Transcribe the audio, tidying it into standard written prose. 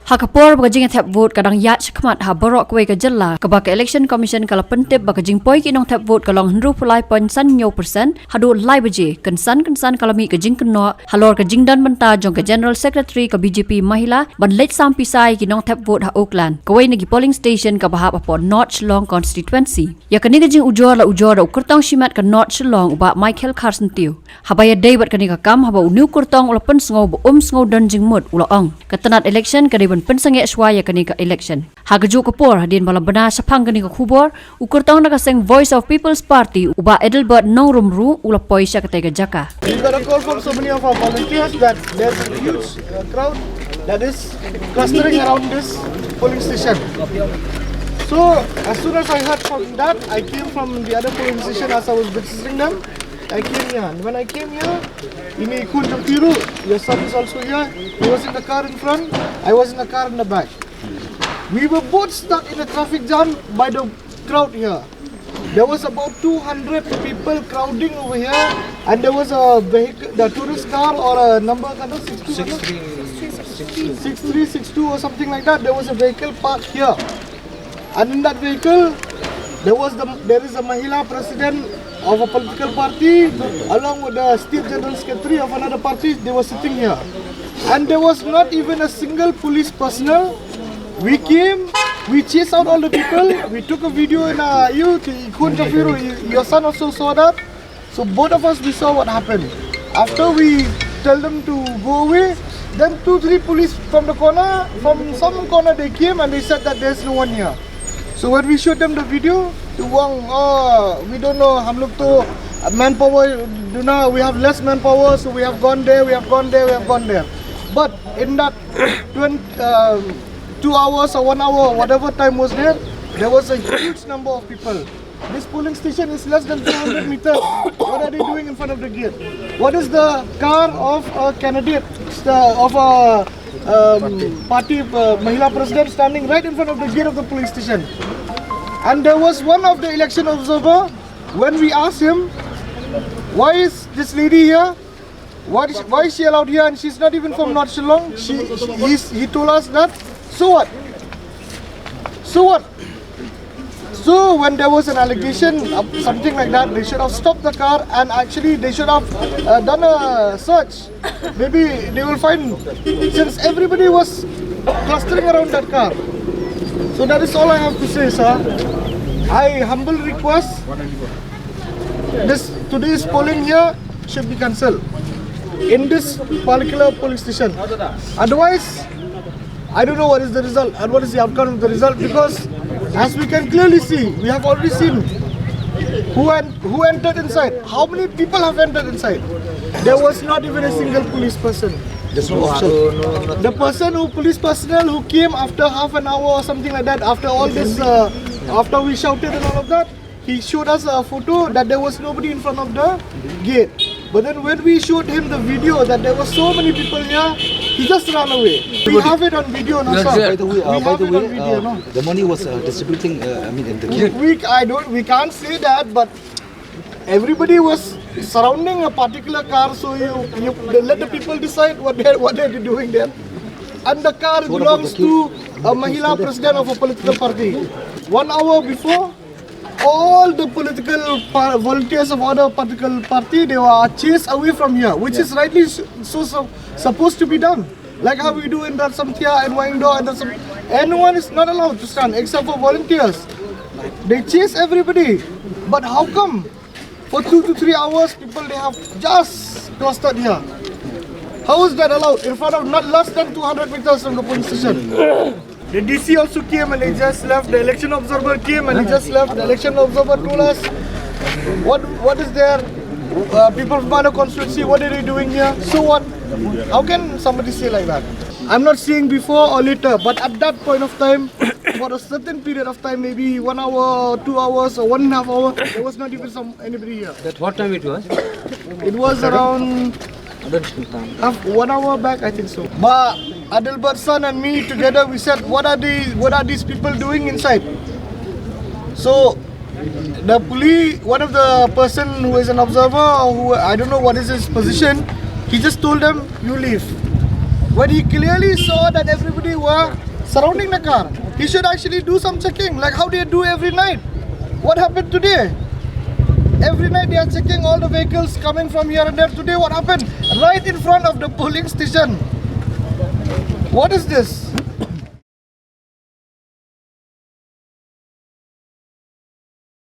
Hakapor bagajing tap vote kadang ya chakmat ha borok kwe kajalla kabak election commission kala pentip bagajing poi kinong tap vote kalong henru pulai point san nyo persen hadu lai baje kansan kalami kajing keno halor kajing dan benta jong ka general secretary ka BJP mahila ban lech sam pisai kinong tap vote ha Oakland kawai nagi polling station ka bahap apo North Shillong constituency ya kani kajing ujor da ukurtong shimat ka North Shillong uba Michael Carson tiu habaya day bat kani ka kam haba uniu kurtong ula pen sngo sngo dan jing mut ula ong katanat election kadi pensangya swaya kani ka election hagaju kapor hadin malam bana sapang kani ka khubor ukurtong nakaseng Voice of People's Party uba Edelbert Nongrumru ula poisya katega jaka. We got a call from so many of our volunteers that there's a huge crowd that is clustering around this polling station. So as soon as I heard from that, I came from the other polling station as I was visiting them. I came here, and when I came here, ini Kun Jampiru, your son is also here. He was in the car in front, I was in the car in the back. We were both stuck in a traffic jam by the crowd here. There was about 200 people crowding over here, and there was a vehicle, the tourist car or a number, 6362 or something like that. There was a vehicle parked here, and in that vehicle, there is a Mahila president of a political party along with the state general secretary of another party. They were sitting here, and there was not even a single police personnel. We came, we chased out all the people. We took a video in your son also saw that. So both of us, we saw what happened. After we tell them to go away, then 2-3 police from the corner, from some corner they came and they said that there's no one here. So when we showed them the video, we don't know, hum log to manpower, we have less manpower, so we have gone there. But in that 2 hours or 1 hour, whatever time was there was a huge number of people. This polling station is less than 200 meters. What are they doing in front of the gate? What is the car of a candidate, of a party Mahila president standing right in front of the gate of the polling station? And there was one of the election observer, when we asked him, why is this lady here? Why is she allowed here and she's not even from North Shillong? He told us that, so what? So when there was an allegation of something like that, they should have stopped the car and actually they should have done a search. Maybe they will find, since everybody was clustering around that car. So that is all I have to say, sir. I humbly request today's polling here should be cancelled in this particular polling station. Otherwise, I don't know what is the result and what is the outcome of the result, because as we can clearly see, we have already seen who entered inside. How many people have entered inside? There was not even a single police person. The police personnel who came after half an hour or something like that, after all this, after we shouted and all of that, he showed us a photo that there was nobody in front of the gate. But then when we showed him the video that there were so many people here, he just ran away. We have it on video now, sir. By the way, the money was distributing, in the gate. We can't say that, but everybody was surrounding a particular car, so you let the people decide what they're doing there. And the car belongs to a Mahila president of a political party. 1 hour before, all the political volunteers of other political party, they were chased away from here, which is rightly so supposed to be done. Like how we do in that Samthia and Wangdo, and anyone is not allowed to stand except for volunteers. They chase everybody. But how come for 2 to 3 hours people they have just clustered here? How is that allowed in front of not less than 200 meters from the police station? The DC also came and they just left. The election observer came and he just left. The election observer told us what is there. People from other constituency, what are they doing here? So what? How can somebody say like that? I'm not saying before or later, but at that point of time, for a certain period of time, maybe 1 hour, 2 hours, or 1.5 hours, there was not even anybody here. At what time it was? It was around 1 hour back, I think so. But Adelbert son and me together, we said, what are these people doing inside? So the police, one of the person who is an observer, who I don't know what is his position, he just told them, you leave. when he clearly saw that everybody were surrounding the car. He should actually do some checking, like how they do every night. What happened today? Every night they are checking all the vehicles coming from here and there. Today what happened? Right in front of the polling station. What is this?